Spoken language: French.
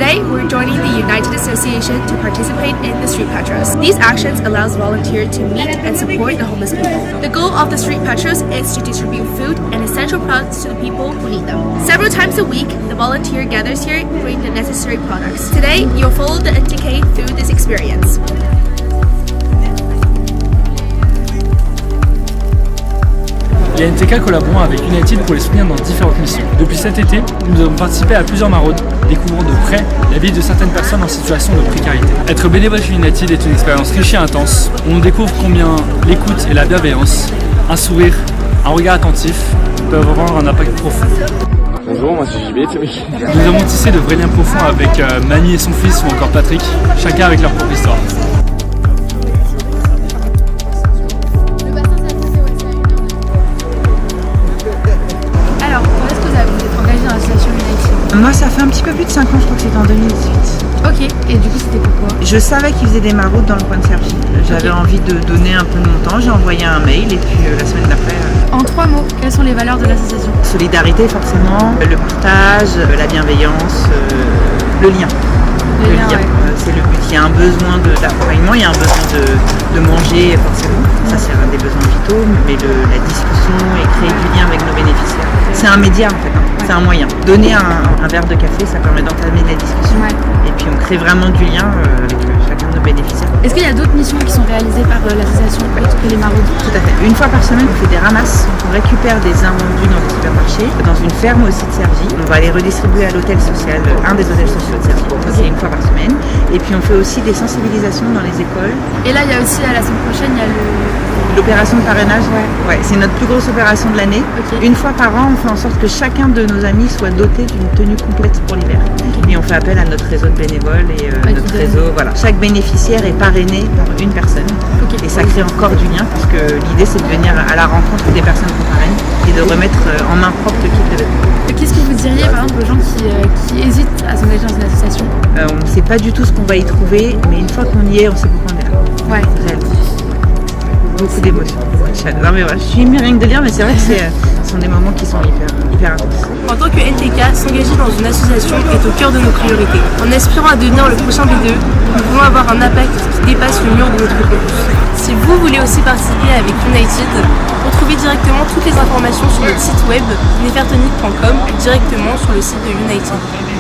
Today, we're joining the United Association to participate in the Street Patrols. These actions allows volunteers to meet and support the homeless people. The goal of the Street Patrols is to distribute food and essential products to the people who need them. Several times a week, the volunteer gathers here to bring the necessary products. Today, you'll follow the NTK through this experience. Les NTK collaborent avec United pour les soutenir dans différentes missions. Depuis cet été, nous avons participé à plusieurs maraudes, découvrant de près la vie de certaines personnes en situation de précarité. Être bénévole chez United est une expérience riche et intense, où on découvre combien l'écoute et la bienveillance, un sourire, un regard attentif peuvent avoir un impact profond. Bonjour, moi c'est JB. Nous avons tissé de vrais liens profonds avec Mani et son fils ou encore Patrick, chacun avec leur propre histoire. Moi ça fait un petit peu plus de 5 ans, je crois que c'était en 2018. Ok, et du coup c'était pourquoi? Je savais qu'ils faisaient des maraudes dans le coin de Cergy. J'avais envie de donner un peu de mon temps, j'ai envoyé un mail et puis la semaine d'après... En 3 mots, quelles sont les valeurs de l'association? Solidarité forcément, le partage, la bienveillance, le lien. Le lien, ouais. C'est le but. Il y a un besoin d'accompagnement, il y a un besoin de manger forcément. Ça c'est un des besoins vitaux, mais la discussion et créer du lien avec nos bénéficiaires. C'est un média en fait, c'est un moyen. Donner un verre de café, ça permet d'entamer la discussion. Ouais. Et puis on crée vraiment du lien avec chacun de nos bénéficiaires. Est-ce qu'il y a d'autres missions qui sont réalisées par l'association autre que les maraudes? Tout à fait. Une fois par semaine, on fait des ramasses. On récupère des invendus dans les supermarchés, dans une ferme aussi de Cergy. On va les redistribuer à l'hôtel social, un des hôtels sociaux de Cergy. Ça, c'est une fois par semaine. Et puis on fait aussi des sensibilisations dans les écoles. Et là, il y a aussi, la semaine prochaine, il y a l'opération de parrainage. Ouais, c'est notre plus grosse opération de l'année. Okay. Une fois par an, on fait en sorte que chacun de nos amis soit doté d'une tenue complète pour l'hiver. Okay. Et on fait appel à notre réseau de bénévoles et notre réseau. Voilà. Chaque bénéficiaire est parrainé par une personne. Okay. Et ça crée encore du lien, parce que l'idée c'est de venir à la rencontre des personnes qu'on parraine et de remettre en main propre le kit de vêtements. Qu'est-ce que vous diriez par exemple aux gens qui hésitent à s'engager dans une association? On ne sait pas du tout ce qu'on va y trouver, mais une fois qu'on y est, on sait pourquoi on est là. Ouais. Réellement. Beaucoup d'émotions, beaucoup de chaleur. Non mais voilà, je suis émue rien que de lire, mais c'est vrai que ce sont des moments qui sont hyper intenses. En tant que NTK, s'engager dans une association est au cœur de nos priorités. En aspirant à devenir le prochain B2, nous voulons avoir un impact qui dépasse le mur de notre campus. Si vous voulez aussi participer avec United, retrouvez directement toutes les informations sur notre site web nefertonic.com, directement sur le site de United.